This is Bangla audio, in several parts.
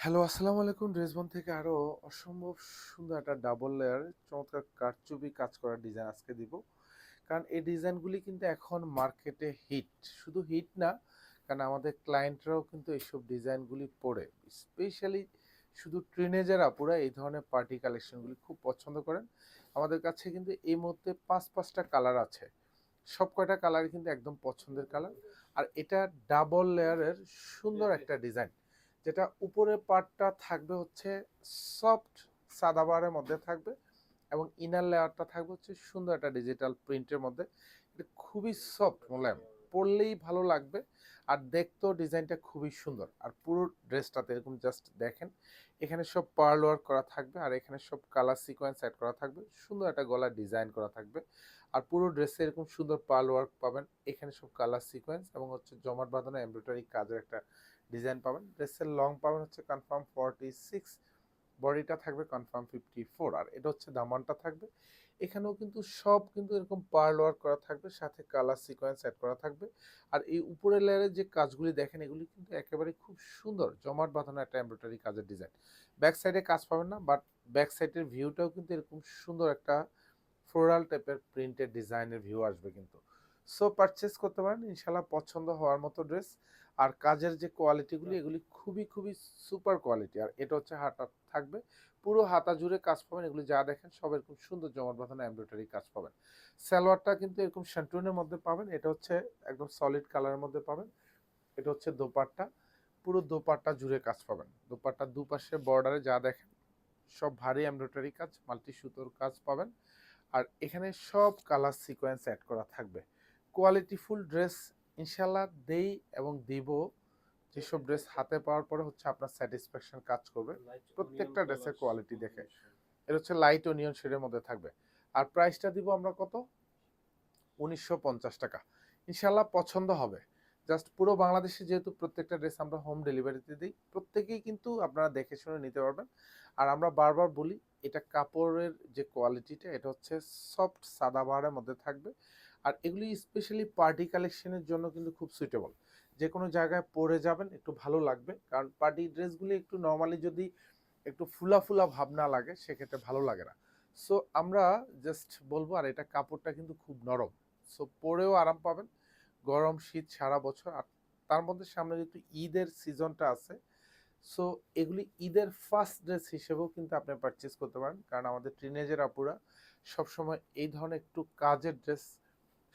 হ্যালো, আসসালামু আলাইকুম। ড্রেসবন থেকে আরো অসম্ভব সুন্দর একটা ডাবল লেয়ার চমৎকার কারচুপি কাজ করা ডিজাইন আজকে দিব। কারণ এই ডিজাইনগুলি কিন্তু এখন মার্কেটে হিট। শুধু হিট না, কারণ আমাদের ক্লায়েন্টরাও কিন্তু এইসব ডিজাইনগুলি পরে স্পেশালি শুধু টিনেজার আপুরা এই ধরনের পার্টি কালেকশনগুলি খুব পছন্দ করেন। আমাদের কাছে কিন্তু এই মুহূর্তে পাঁচটা কালার আছে। সব কয়টা কালারই কিন্তু একদম পছন্দের কালার। আর এটা ডাবল লেয়ারের সুন্দর একটা ডিজাইন, যেটা উপরের পার্টটা থাকবে হচ্ছে সফট সাদাবারের মধ্যে থাকবে, এবং ইনার লেয়ারটা থাকবে হচ্ছে সুন্দর একটা ডিজিটাল প্রিন্টের মধ্যে। এটা খুবই সফট মোলায়েম, পরলেই ভালো লাগবে। আর দেখতেও ডিজাইনটা খুবই সুন্দর। আর পুরো ড্রেসটাতে এরকম জাস্ট দেখেন, এখানে সব পার্ল ওয়ার্ক করা থাকবে, আর এখানে সব কালার সিকোয়েন্স অ্যাড করা থাকবে, সুন্দর একটা গলার ডিজাইন করা থাকবে। আর পুরো ড্রেসে এরকম সুন্দর পার্ল ওয়ার্ক পাবেন, এখানে সব কালার সিকোয়েন্স এবং হচ্ছে জমাট বাঁধানো এমব্রয়ডারি কাজের একটা ডিজাইন পাবেন। ড্রেসের লং পাবেন হচ্ছে কনফার্ম 46, বডিটা থাকবে কনফার্ম 54। আর এটা হচ্ছে দামানটা থাকবে। এখানেও কিন্তু সব কিন্তু এরকম পার্ল ওয়ার্ক করা থাকবে, সাথে কালার সিকোয়েন্স অ্যাড করা থাকবে। আর এই উপরের লেয়ারের যে কাজগুলি দেখেন, এগুলি কিন্তু একেবারে খুব সুন্দর জমাট বাঁধানো একটা এমব্রয়ডারি কাজের ডিজাইন। ব্যাক সাইডে কাজ পাবেন না, বাট ব্যাক সাইডের ভিউটাও কিন্তু এরকম সুন্দর একটা ফ্লোরাল টাইপের প্রিন্টেড ডিজাইনের ভিউ আসবে কিন্তু। সো পারচেস করতে পারেন ইনশাল্লাহ, পছন্দ হওয়ার মতো ড্রেস। আর কাজের যে কোয়ালিটিগুলি, এগুলি খুবই খুবই সুপার কোয়ালিটি। আর এটা হচ্ছে হাতা থাকবে, পুরো হাতা জুড়ে কাজ পাবেন। এগুলি যা দেখেন সব এরকম সুন্দর জমাট বাঁধানো এমব্রয়ডারি কাজ পাবেন। সালোয়ারটা কিন্তু এরকম শান্টুনের মধ্যে পাবেন, এটা হচ্ছে একদম সলিড কালারের মধ্যে পাবেন। এটা হচ্ছে দোপাট্টা, পুরো দোপাট্টা জুড়ে কাজ পাবেন। দোপাট্টার দুপাশে বর্ডারে যা দেখেন সব ভারী এমব্রয়ডারি কাজ, মাল্টি সুতোর কাজ পাবেন। আর এখানে সব কালার সিকোয়েন্স অ্যাড করা থাকবে। কোয়ালিটিফুল ড্রেস ইনশাল্লাহ দেই এবং দিব। যেসব ড্রেস হাতে পাওয়ার পরে হচ্ছে আপনার স্যাটিসফ্যাকশন কাজ করবে প্রত্যেকটা ড্রেসের কোয়ালিটি দেখে। এটা হচ্ছে লাইট অনিয়ন শেডের মধ্যে থাকবে। আর প্রাইসটা দিব আমরা কত? 1950 টাকা। ইনশাল্লাহ পছন্দ হবে। জাস্ট পুরো বাংলাদেশে যেহেতু প্রত্যেকটা ড্রেস আমরা হোম ডেলিভারিতে দিই, প্রত্যেকেই কিন্তু আপনারা দেখে শুনে নিতে পারবেন। আর আমরা বারবার বলি, এটা কাপড়ের যে কোয়ালিটিটা, এটা হচ্ছে সফট সাদাবাহারের মধ্যে থাকবে। আর এগুলি স্পেশালি পার্টি কালেকশনের জন্য কিন্তু খুব সুইটেবল। যে কোনো জায়গায় পরে যাবেন একটু ভালো লাগবে, কারণ পার্টি ড্রেসগুলি একটু নর্মালি যদি একটু ফুলা ফুলা ভাব না লাগে, সেক্ষেত্রে ভালো লাগে না। সো আমরা জাস্ট বলবো, আর এটা কাপড়টা কিন্তু খুব নরম। সো পরেও আরাম পাবেন গরম শীত সারা বছর। আর তার মধ্যে সামনে যেহেতু ঈদের সিজনটা আছে, সো এগুলি ঈদের ফার্স্ট ড্রেস হিসেবেও কিন্তু আপনি পারচেস করতে পারেন। কারণ আমাদের টিনেজের আপুরা সবসময় এই ধরনের একটু কাজের ড্রেস,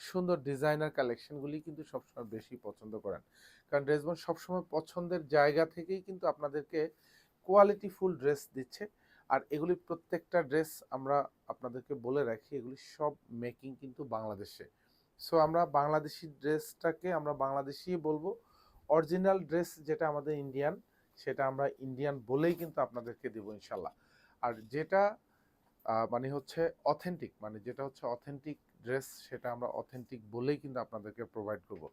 সুন্দর ডিজাইনার কালেকশনগুলি কিন্তু সবসময় বেশি পছন্দ করেন। কারণ ড্রেসবন সবসময় পছন্দের জায়গা থেকেই কিন্তু আপনাদেরকে কোয়ালিটি ফুল ড্রেস দিচ্ছে। আর এগুলি প্রত্যেকটা ড্রেস আমরা আপনাদেরকে বলে রাখি, এগুলি সব মেকিং কিন্তু বাংলাদেশে। সো আমরা বাংলাদেশি ড্রেসটাকে আমরা বাংলাদেশি বলবো। অরিজিনাল ড্রেস যেটা আমাদের ইন্ডিয়ান, সেটা আমরা ইন্ডিয়ান বলেই কিন্তু আপনাদেরকে দেবো ইনশাল্লাহ। আর যেটা মানে হচ্ছে অথেন্টিক, মানে যেটা হচ্ছে অথেন্টিক ড্রেস, সেটা আমরা অথেন্টিক বলেই কিন্তু আপনাদেরকে প্রোভাইড করব।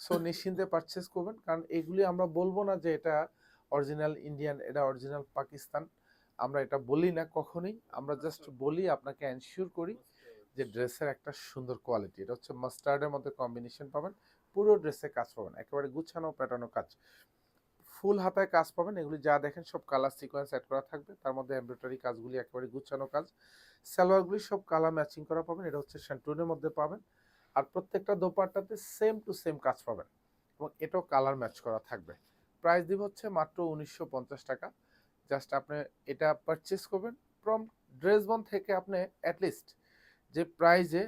সো নিশ্চিন্তে পারচেস করবেন, কারণ এগুলি আমরা বলবো না যে এটা অরিজিনাল ইন্ডিয়ান, এটা অরিজিনাল পাকিস্তান। আমরা এটা বলি না কখনোই। আমরা জাস্ট বলি, আপনাকে এনশিওর করি যে ড্রেসের একটা সুন্দর কোয়ালিটি। এটা হচ্ছে মাস্টার্ডের মধ্যে কম্বিনেশন পাবেন, পুরো ড্রেসে কাজ পাবেন, একেবারে গুছানো প্যাটার্নো কাজ, ফুল হাতায় কাজ পাবেন। এগুলি যা দেখেন সব কালার সিকোয়েন্স অ্যাড করা থাকবে, তার মধ্যে এমব্রয়ডারি কাজগুলি একেবারে গুছানো কাজ। সালোয়ারগুলি সব কালার ম্যাচিং করা পাবেন, এটা হচ্ছে শ্যান্টুনের মধ্যে পাবেন। আর প্রত্যেকটা দোপাট্টাতে সেম টু সেম কাজ পাবেন, এবং এটাও কালার ম্যাচ করা থাকবে। প্রাইস দিব হচ্ছে মাত্র 1950 টাকা। জাস্ট আপনি এটা পারচেস করবেন ফ্রম ড্রেসবন থেকে। আপনি অ্যাটলিস্ট যে প্রাইজে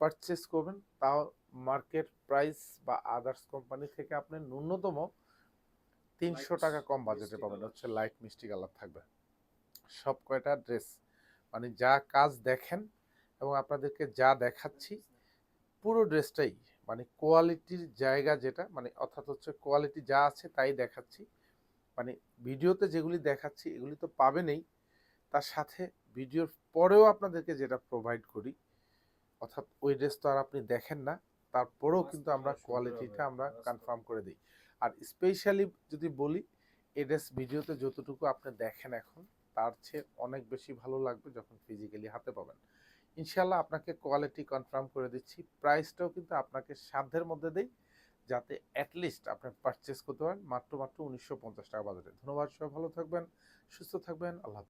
পারচেস করবেন, তাও মার্কেট প্রাইস বা আদার্স কোম্পানি থেকে আপনি ন্যূনতম 300 টাকা কম বাজেটে পাবেন। হচ্ছে লাইট মিষ্টি কালার থাকবে সব কয়টা ড্রেস। মানে যা কাজ দেখেন এবং আপনাদেরকে যা দেখাচ্ছি, পুরো ড্রেসটাই মানে কোয়ালিটির জায়গা যেটা, মানে অর্থাৎ হচ্ছে কোয়ালিটি যা আছে তাই দেখাচ্ছি। মানে ভিডিওতে যেগুলি দেখাচ্ছি এগুলি তো পাবেনই, তার সাথে ভিডিওর পরেও আপনাদেরকে যেটা প্রোভাইড করি, অর্থাৎ ওই ড্রেস তো আর আপনি দেখেন না, তারপরেও কিন্তু আমরা কোয়ালিটিটা আমরা কনফার্ম করে দিই। আর স্পেশালি যদি বলি, এই ড্রেস ভিডিওতে যতটুকু আপনি দেখেন এখন, তার চেয়ে অনেক বেশি ভালো লাগবে যখন ফিজিক্যালি হাতে পাবেন। ইনশাল্লাহ আপনাকে কোয়ালিটি কনফার্ম করে দিচ্ছি। প্রাইসটাও কিন্তু আপনাকে সাধ্যের মধ্যে দেই, যাতে অ্যাটলিস্ট আপনি পারচেস করতে পারেন মাত্র ১৯৫০ টাকা বাজেটে। ধন্যবাদ, সবাই ভালো থাকবেন, সুস্থ থাকবেন। আল্লাহ হাফেজ।